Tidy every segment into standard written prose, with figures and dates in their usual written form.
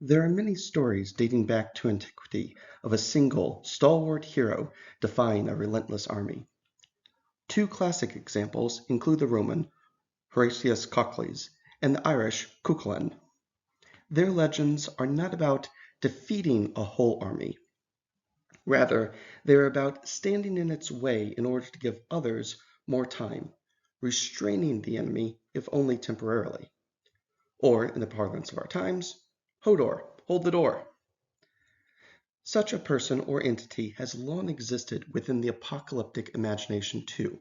There are many stories dating back to antiquity of a single, stalwart hero defying a relentless army. Two classic examples include the Roman Horatius Cocles and the Irish Cú Chulainn. Their legends are not about defeating a whole army. Rather, they are about standing in its way in order to give others more time, restraining the enemy if only temporarily. Or, in the parlance of our times, Hodor, hold the door. Such a person or entity has long existed within the apocalyptic imagination too.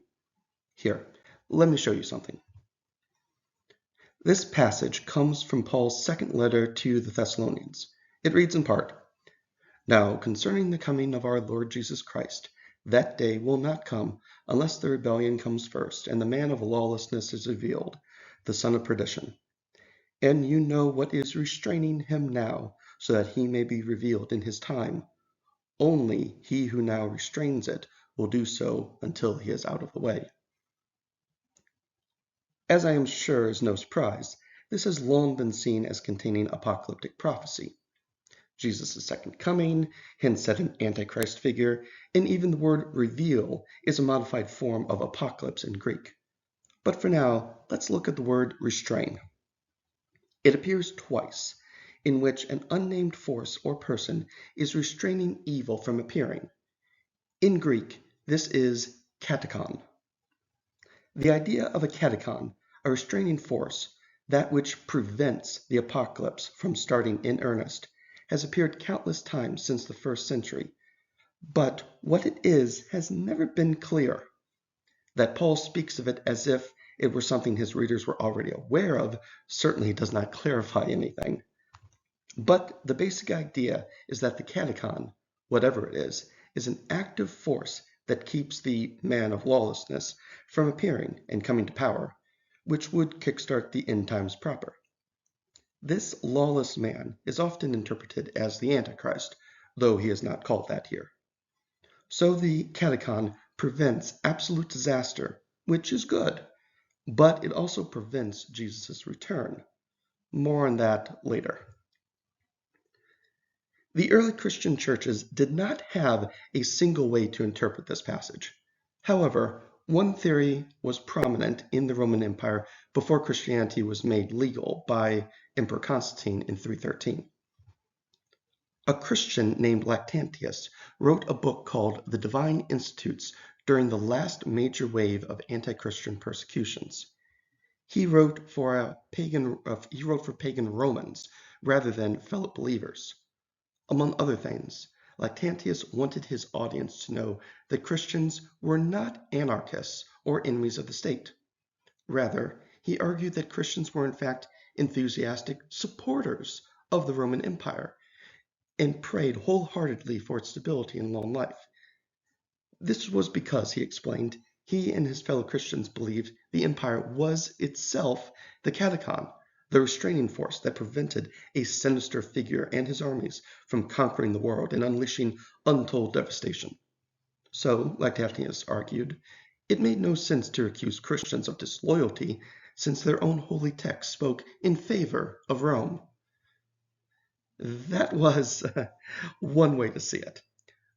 Here, let me show you something. This passage comes from Paul's second letter to the Thessalonians. It reads in part, "Now concerning the coming of our Lord Jesus Christ, that day will not come unless the rebellion comes first, and the man of lawlessness is revealed, the son of perdition. And you know what is restraining him now, so that he may be revealed in his time. Only he who now restrains it will do so until he is out of the way." As I am sure is no surprise, this has long been seen as containing apocalyptic prophecy. Jesus' second coming hints at an Antichrist figure, and even the word reveal is a modified form of apocalypse in Greek. But for now, let's look at the word restrain. It appears twice, in which an unnamed force or person is restraining evil from appearing. In Greek, this is Katechon. The idea of a Katechon, a restraining force, that which prevents the apocalypse from starting in earnest, has appeared countless times since the first century, but what it is has never been clear. That Paul speaks of it as if it were something his readers were already aware of certainly does not clarify anything. But the basic idea is that the Katechon, whatever it is an active force that keeps the man of lawlessness from appearing and coming to power, which would kickstart the end times proper. This lawless man is often interpreted as the Antichrist, though he is not called that here. So the Katechon prevents absolute disaster, which is good, but it also prevents Jesus' return. More on that later. The early Christian churches did not have a single way to interpret this passage. However, one theory was prominent in the Roman Empire before Christianity was made legal by Emperor Constantine in 313. A Christian named Lactantius wrote a book called The Divine Institutes during the last major wave of anti-Christian persecutions. He wrote for pagan Romans rather than fellow believers. Among other things, Lactantius wanted his audience to know that Christians were not anarchists or enemies of the state. Rather, he argued that Christians were in fact enthusiastic supporters of the Roman Empire and prayed wholeheartedly for its stability and long life. This was because, he explained, he and his fellow Christians believed the empire was itself the Katechon, the restraining force that prevented a sinister figure and his armies from conquering the world and unleashing untold devastation. So, Lactantius argued, it made no sense to accuse Christians of disloyalty since their own holy text spoke in favor of Rome. That was one way to see it.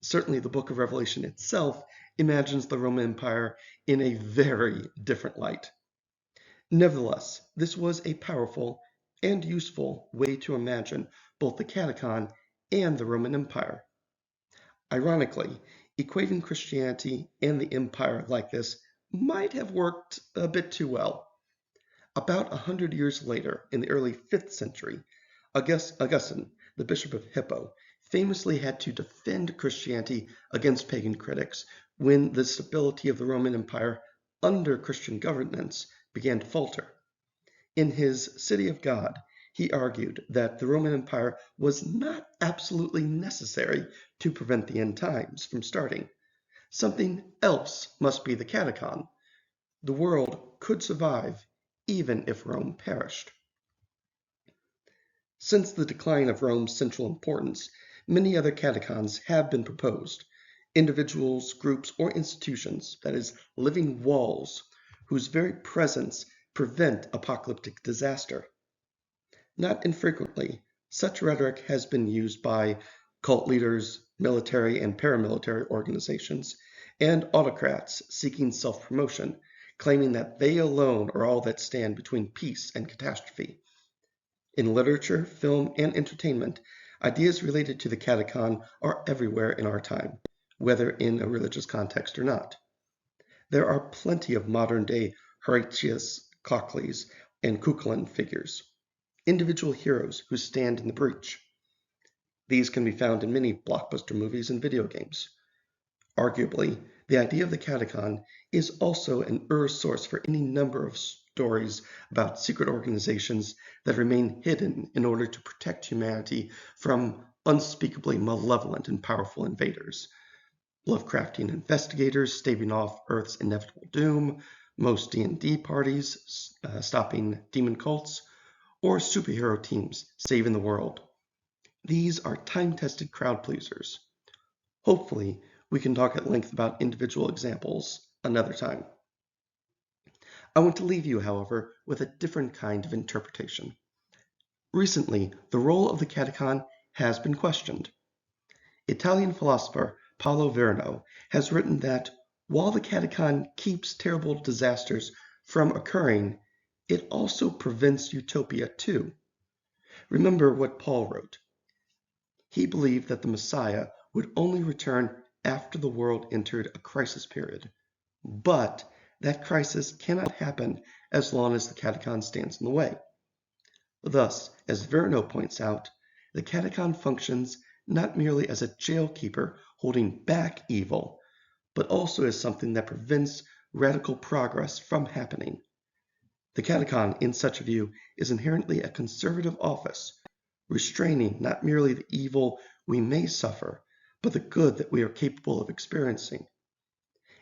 Certainly, the book of Revelation itself imagines the Roman Empire in a very different light. Nevertheless, this was a powerful and useful way to imagine both the Katechon and the Roman Empire. Ironically, equating Christianity and the empire like this might have worked a bit too well. About 100 years later, in the early 5th century, Augustine, the Bishop of Hippo, famously had to defend Christianity against pagan critics when the stability of the Roman Empire under Christian governance began to falter. In his City of God, he argued that the Roman Empire was not absolutely necessary to prevent the end times from starting. Something else must be the Katechon. The world could survive even if Rome perished. Since the decline of Rome's central importance, many other Katechons have been proposed. Individuals, groups, or institutions, that is, living walls, whose very presence prevent apocalyptic disaster. Not infrequently, Such rhetoric has been used by cult leaders, military and paramilitary organizations, and autocrats seeking self-promotion, claiming that they alone are all that stand between peace and catastrophe. In literature, film, and entertainment, ideas related to the Katechon are everywhere in our time, whether in a religious context or not. There are plenty of modern-day Horatius Cocles and Cú Chulainn figures, individual heroes who stand in the breach. These can be found in many blockbuster movies and video games. Arguably, the idea of the Katechon is also an source for any number of stories about secret organizations that remain hidden in order to protect humanity from unspeakably malevolent and powerful invaders. Lovecraftian investigators staving off Earth's inevitable doom, most D&D parties stopping demon cults, or superhero teams saving the world. These are time-tested crowd pleasers. Hopefully, we can talk at length about individual examples another time. I want to leave you, however, with a different kind of interpretation. Recently, the role of the Katechon has been questioned. Italian philosopher Paolo Virno has written that while the Katechon keeps terrible disasters from occurring, it also prevents utopia too. Remember what Paul wrote. He believed that the Messiah would only return after the world entered a crisis period, but that crisis cannot happen as long as the Katechon stands in the way. Thus, as Virno points out, the Katechon functions not merely as a jailkeeper holding back evil, but also as something that prevents radical progress from happening. The Katechon, in such a view, is inherently a conservative office, restraining not merely the evil we may suffer, but the good that we are capable of experiencing.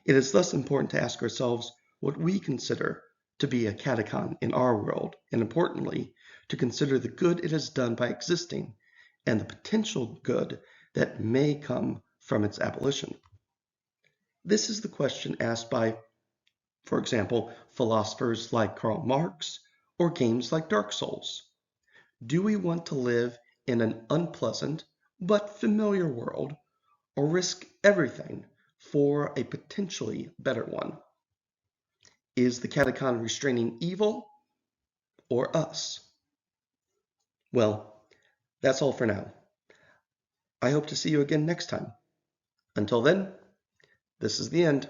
It is thus important to ask ourselves what we consider to be a Katechon in our world, and importantly, to consider the good it has done by existing and the potential good that may come from its abolition. This is the question asked by, for example, philosophers like Karl Marx or games like Dark Souls. Do we want to live in an unpleasant but familiar world, or risk everything for a potentially better one? Is the Katechon restraining evil or us? Well, that's all for now. I hope to see you again next time. Until then, this is the end.